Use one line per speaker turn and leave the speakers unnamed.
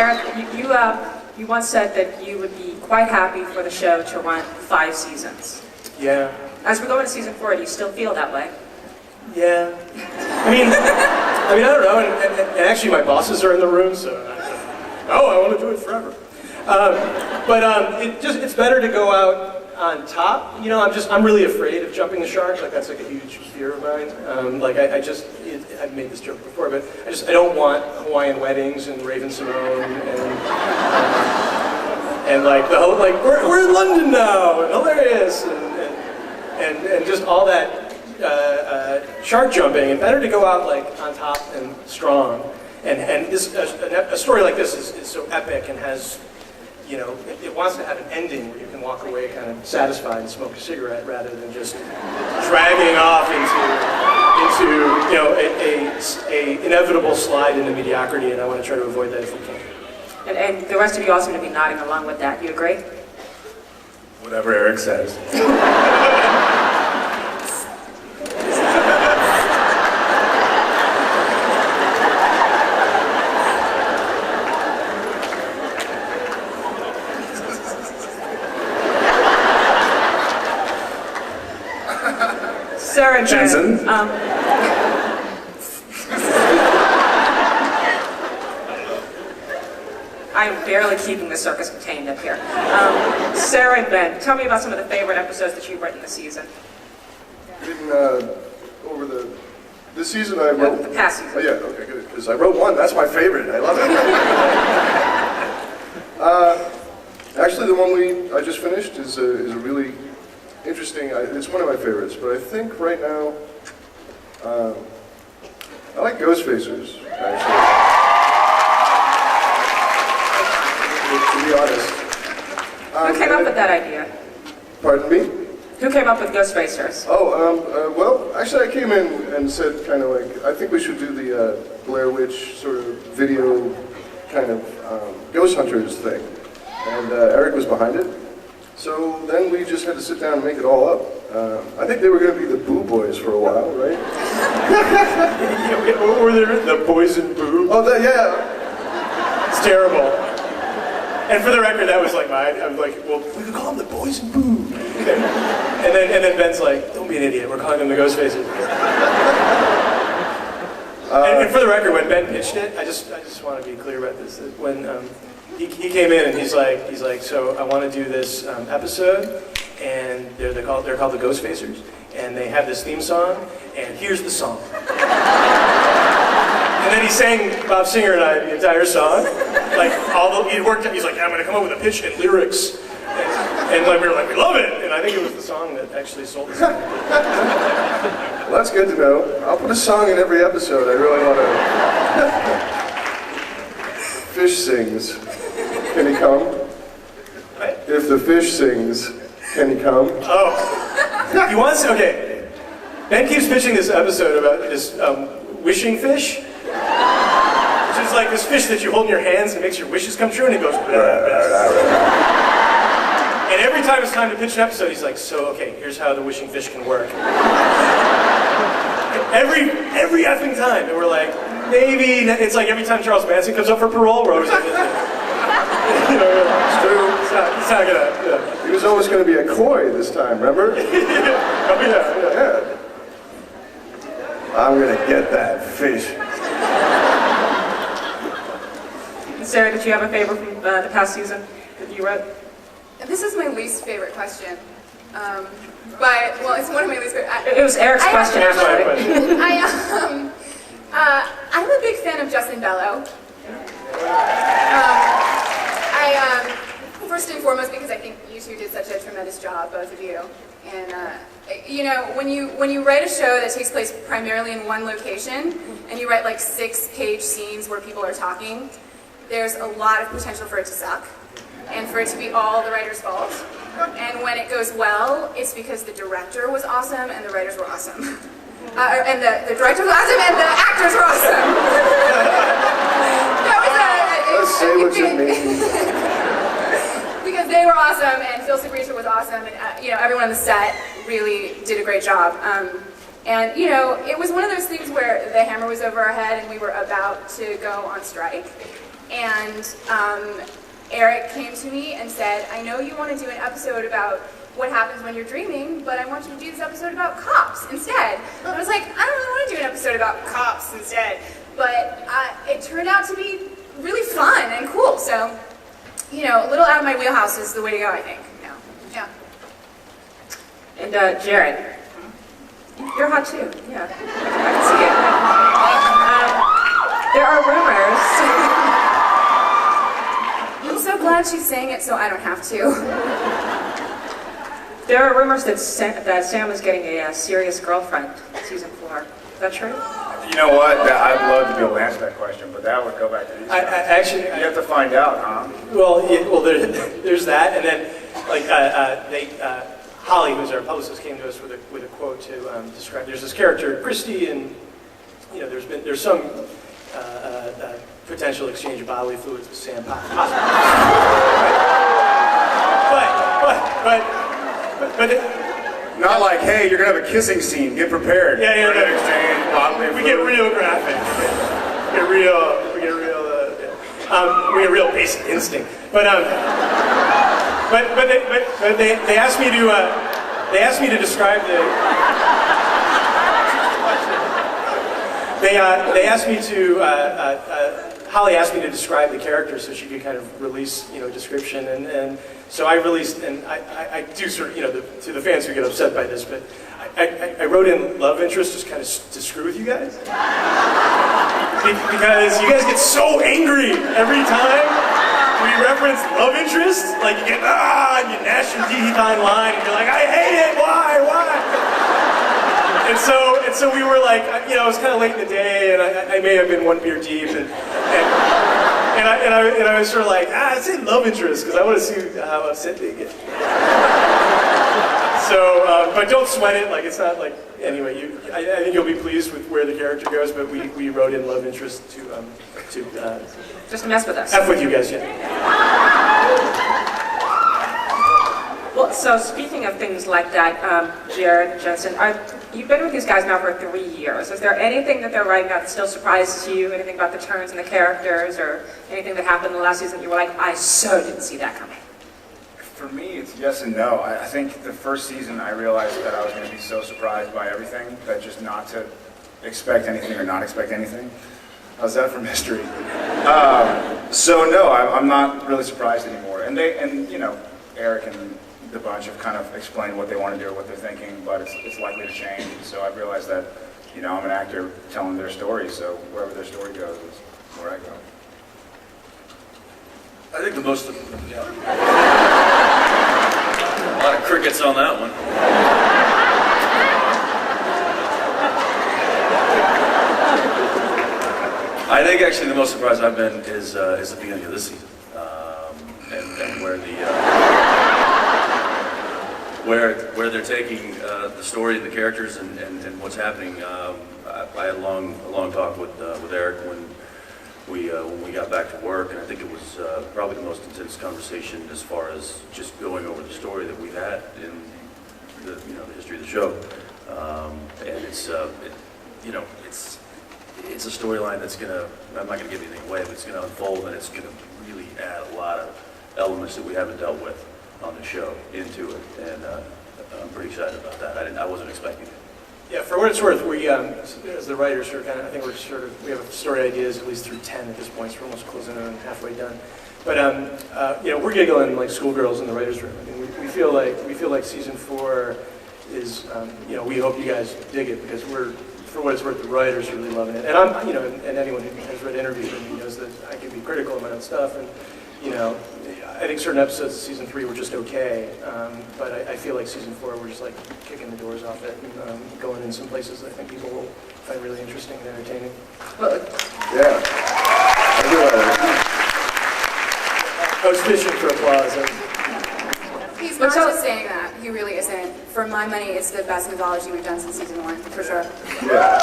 Eric, you once said that you would be quite happy for the show to run 5 seasons.
Yeah.
As we go into season 4, do you still feel that way?
Yeah. I don't know, and actually my bosses are in the room, so I want to do it forever. It's better to go out on top. I'm really afraid of jumping the shark. Like, that's like a huge fear of mine. I've made this joke before, but I don't want Hawaiian weddings and Raven Simone and like the whole, like, we're in London now, and hilarious, and just all that shark jumping. And better to go out like on top and strong. And a story like this is so epic and has, it wants to have an ending where you can walk away kind of satisfied and smoke a cigarette rather than just dragging off into a inevitable slide into mediocrity, and I want to try to avoid that if we can.
And the rest of you also going to be nodding along with that. You agree?
Whatever Eric says.
Sarah and
Jensen.
I'm barely keeping the circus contained up here. Sarah and Ben, tell me about some of the favorite episodes that you've written this season.
This season I wrote...
The past season.
Oh yeah, okay, good. Because I wrote one, that's my favorite, I love it. Actually, the one I just finished is a really interesting, it's one of my favorites, but I think right now, I like Ghostfacers, actually. To be honest.
Who came up with that idea?
Pardon me?
Who came up with Ghostfacers?
Well, actually I came in and said kind of like, I think we should do the Blair Witch sort of video kind of Ghost Hunters thing. And Eric was behind it. So then we just had to sit down and make it all up. I think they were going to be the Boo Boys for a while, right?
What were there? The Boys and Boo?
Oh, yeah.
It's terrible. And for the record, that was like I was like, well, we could call them the Boys and Boo. And then Ben's like, don't be an idiot, we're calling them the Ghostfacers. And for the record, when Ben pitched it, I just want to be clear about this. That when he came in and he's like, so I want to do this episode, and they're called the Ghostfacers, and they have this theme song, and here's the song. And then he sang, Bob Singer and I, the entire song. Like, he worked out, he's like, yeah, I'm going to come up with a pitch and lyrics. And we were like, we love it! And I think it was the song that actually sold the song.
Well, that's good to know. I'll put a song in every episode. I really want to... Fish sings. Can he come?
What?
If the fish sings, can he come?
Oh. He wants, okay. Ben keeps pitching this episode about this wishing fish. Which is like this fish that you hold in your hands and makes your wishes come true, and he goes, blah, blah, blah. And every time it's time to pitch an episode, he's like, so, okay, here's how the wishing fish can work. every effing time, and we're like, maybe, it's like every time Charles Manson comes up for parole, we're always like,
it's true.
It's not gonna, yeah.
He was always going to be a koi this time, remember?
Oh, yeah.
I'm going to get that fish.
Sarah, did you have a favorite from the past season that you wrote?
This is my least favorite question. Well, it's one of my least favorite.
It was Eric's question, actually.
I'm a big fan of Justin Bellow. First and foremost, because I think you two did such a tremendous job, both of you. And when you write a show that takes place primarily in one location, and you write like 6-page scenes where people are talking, there's a lot of potential for it to suck, and for it to be all the writer's fault. And when it goes well, it's because the director was awesome and the writers were awesome. And the director was awesome and the actors were awesome.
Let's say what you mean.
Because they were awesome, and Phil Sabricha was awesome, and everyone on the set really did a great job. And it was one of those things where the hammer was over our head and we were about to go on strike. And Eric came to me and said, I know you want to do an episode about what happens when you're dreaming, but I want you to do this episode about cops instead. And I was like, I don't really want to do an episode about cops instead. But it turned out to be really fun and cool. So, you know, a little out of my wheelhouse is the way to go, I think. Yeah.
And Jared, you're hot too. Yeah, I can see it. There are rumors.
I'm so glad she's saying it so I don't have to.
There are rumors that Sam is getting a serious girlfriend in season 4. Is that true?
You know what? I'd love to be able to answer that question, but that would go back to these guys.
Actually,
You have to find out, huh?
well, there's that, and then like Holly, who's our publicist, came to us with a quote to describe. There's this character, Christy, and you know, there's some potential exchange of bodily fluids with Sam. But
Not like, hey, you're gonna have a kissing scene. Get prepared.
Yeah.
We're gonna exchange bodily
we get
fluids.
real graphic. We get real basic instinct. But they asked me to describe the. They asked me to. Holly asked me to describe the character so she could kind of release, you know, a description, and so I released, and I do sort of, you know, to the fans who get upset by this, but I wrote in love interest just kind of to screw with you guys. Because you guys get so angry every time we reference love interest. Like you get, and you gnash your teeth on line, and you're like, I hate it, why? And so we were like, you know, it was kind of late in the day, and I may have been one beer deep, and I was sort of like, I said love interest, because I want to see how upset they get. So, but don't sweat it, like it's not like, anyway, I think you'll be pleased with where the character goes, but we wrote in love interest to
Just to mess with us.
F with you guys, yeah.
Well, so speaking of things like that, Jared, Jensen, you've been with these guys now for 3 years. Is there anything that they're writing about that still surprises you? Anything about the turns in the characters, or anything that happened in the last season that you were like, I so didn't see that coming?
For me, it's yes and no. I think the first season I realized that I was going to be so surprised by everything that just not to expect anything or not expect anything. How's that for mystery? So no, I'm not really surprised anymore. And you know, Eric and the bunch have kind of explained what they want to do or what they're thinking, but it's likely to change. So I've realized that, you know, I'm an actor telling their story, so wherever their story goes is where I go.
I think the most, yeah. A lot of crickets on that one. I think actually the most surprised I've been is the beginning of this season, and where where they're taking the story and the characters and what's happening. I had a long talk with Eric when we got back to work, and I think it was probably the most intense conversation as far as just going over the story that we've had in the history of the show. And it's it's a storyline that's gonna, I'm not gonna give anything away, but it's gonna unfold, and it's gonna really add a lot of elements that we haven't dealt with on the show into it, and I'm pretty excited about that. I wasn't expecting it.
Yeah, for what it's worth, we, as the writers, are kind of, I think we have story ideas at least through 10 at this point, so we're almost closing in on halfway done. But, we're giggling like schoolgirls in the writers' room. I mean, we feel like season 4 is, we hope you guys dig it, because for what it's worth, the writers are really loving it. And I'm, and anyone who has read interviews with me knows that I can be critical of my own stuff, and, I think certain episodes of season 3 were just okay, but I feel like season 4 we're just like kicking the doors off it and going in some places that I think people will find really interesting and entertaining.
Yeah.
I was fishing for applause.
He's not just saying that. He really isn't. For my money, it's the best mythology we've done since season 1, for sure.
Yeah.